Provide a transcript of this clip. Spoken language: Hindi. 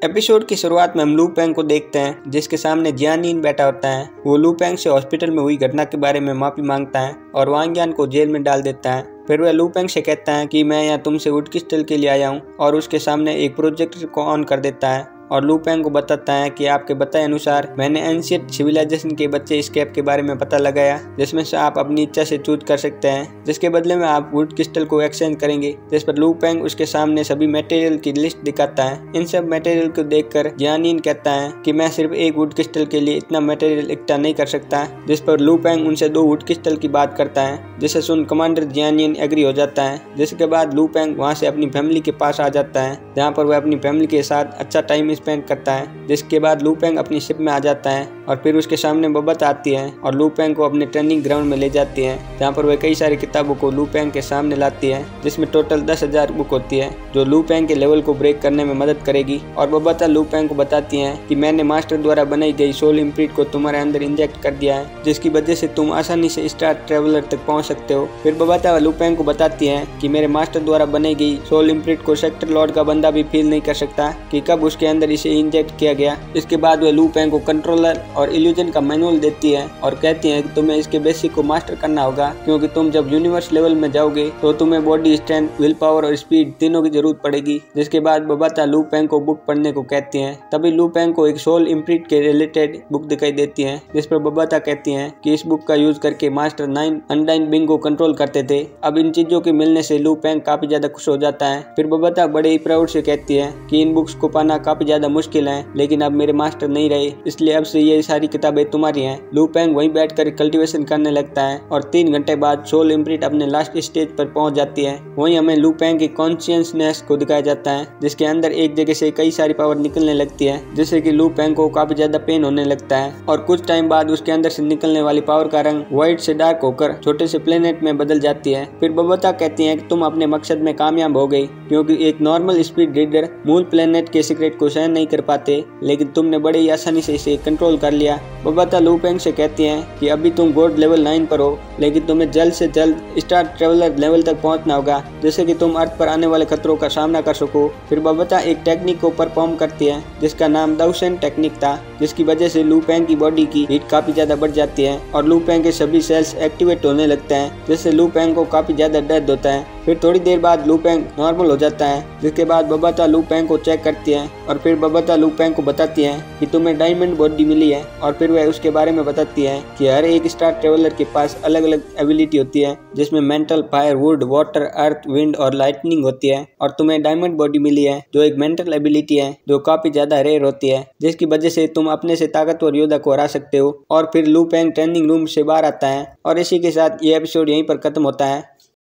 एपिसोड की शुरुआत में हम लू पेंग को देखते हैं जिसके सामने जियान यिन बैठा होता है। वो लू पेंग से हॉस्पिटल में हुई घटना के बारे में माफी मांगता है और वांग यान को जेल में डाल देता है। फिर वह लू पेंग से कहता है कि मैं यहाँ तुमसे वुड क्रिस्टल के लिए आया हूँ और उसके सामने एक प्रोजेक्टर को ऑन कर देता है और लू पेंग को बताता है कि आपके बताए अनुसार मैंने एंशिएंट सिविलाइजेशन के बच्चे स्केप के बारे में पता लगाया जिसमें से आप अपनी इच्छा से चूज कर सकते हैं जिसके बदले में आप वुड क्रिस्टल को एक्सचेंज करेंगे। जिस पर लू पेंग उसके सामने सभी मटेरियल की लिस्ट दिखाता है। इन सब मटेरियल को देखकर जियान यिन कहता है कि मैं सिर्फ एक वुड क्रिस्टल के लिए इतना मटेरियल इकट्ठा नहीं कर सकता। जिस पर लू पेंग उनसे 2 वुड क्रिस्टल की बात करता है जिसे सुन कमांडर जियान यिन एग्री हो जाता है। जिसके बाद लू पेंग वहाँ से अपनी फैमिली के पास आ जाता है जहाँ पर वह अपनी फैमिली के साथ अच्छा टाइम स्पेंड करता है। जिसके बाद लू पेंग अपनी शिप में आ जाता है और फिर उसके सामने बबत आती है और लू पेंग को अपने ट्रेनिंग ग्राउंड में ले जाती है जहाँ पर वह कई सारी किताबों को लू पेंग के सामने लाती है जिसमें टोटल 10,000 बुक होती है जो लू पेंग के लेवल को ब्रेक करने में मदद करेगी। और बबता लू पेंग को बताती है कि मैंने मास्टर द्वारा बनाई गई सोल इम्प्रिंट को तुम्हारे अंदर इंजेक्ट कर दिया है जिसकी वजह से तुम आसानी से स्टार ट्रेवलर तक पहुँच सकते हो। फिर बबता लू पेंग को बताती है कि मेरे मास्टर द्वारा बनाई गई सोल इम्प्रिंट को सेक्टर लॉर्ड का बंदा भी फील नहीं कर सकता कि कब उसके अंदर इसे इंजेक्ट किया गया। इसके बाद वह लू पेंग को कंट्रोलर और इल्यूजन का मैनुअल देती है और कहती है कि तुम्हें इसके बेसिक को मास्टर करना होगा क्योंकि तुम जब यूनिवर्स लेवल में जाओगे तो तुम्हें बॉडी स्ट्रेंथ, विल पावर और स्पीड तीनों की जरूरत पड़ेगी। जिसके बाद बबता लू पेंग को बुक पढ़ने को कहती है। तभी लू पेंग को एक सोल इम्प्रिंट के रिलेटेड बुक दिखाई देती है जिस पर बबता कहती है कि इस बुक का यूज करके मास्टर 9 अनडाइन बिंग को कंट्रोल करते थे। अब इन चीजों के मिलने से लू पेंग काफी ज्यादा खुश हो जाता है। फिर बबता बड़े ही प्राउड से कहती है कि इन बुक्स को पाना काफी ज्यादा मुश्किल है लेकिन अब मेरे मास्टर नहीं रहे इसलिए अब से ये सारी किताबें तुम्हारी हैं। लू पेंग वहीं बैठकर कल्टीवेशन करने लगता है और 3 घंटे बाद सोल इम्प्रिंट अपने लास्ट स्टेज पर पहुंच जाती है। वहीं हमें लू पेंग की कॉन्शियसनेस को दिखाया जाता है जिसके अंदर एक जगह से कई सारी पावर निकलने लगती है जिससे कि लू पेंग को काफी ज्यादा पेन होने लगता है और कुछ टाइम बाद उसके अंदर से निकलने वाली पावर का रंग व्हाइट से डार्क होकर छोटे से प्लेनेट में बदल जाती है। फिर बबता कहती है कि तुम अपने मकसद में कामयाब हो गई क्योंकि एक नॉर्मल स्पीड रीडर मूल प्लेनेट के सीक्रेट को सहन नहीं कर पाते लेकिन तुमने बड़े ही आसानी से इसे कंट्रोल कर लिया। बबता लू पेंग से कहती हैं कि अभी तुम गॉड लेवल 9 पर हो लेकिन तुम्हें जल्द से जल्द स्टार ट्रेवलर लेवल तक पहुंचना होगा जिससे कि तुम अर्थ पर आने वाले खतरों का सामना कर सको। फिर बबता एक टेक्निक को परफॉर्म करती है जिसका नाम दाउशन टेक्निक था जिसकी वजह से लू पेंग की बॉडी की हीट काफी ज्यादा बढ़ जाती है और लू पेंग के सभी सेल्स एक्टिवेट होने लगते हैं जिससे लू पेंग को काफी ज्यादा दर्द होता है। फिर थोड़ी देर बाद लू पेंग नॉर्मल हो जाता है जिसके बाद बबता लू पेंग को चेक करती है और फिर बबता लू पेंग को बताती है कि तुम्हें डायमंड बॉडी मिली है और फिर वह उसके बारे में बताती है कि हर एक स्टार ट्रेवलर के पास अलग अलग एबिलिटी होती है जिसमें mental, fire, would, water, earth, wind और लाइटनिंग होती है और तुम्हें डायमंड बॉडी मिली है जो एक मेंटल एबिलिटी है जो काफी ज्यादा रेयर होती है जिसकी वजह से तुम अपने से ताकतवर योद्धा को हरा सकते हो। और फिर लू पेंग ट्रेनिंग रूम से बाहर आता है और इसी के साथ ये एपिसोड यहीं पर खत्म होता है।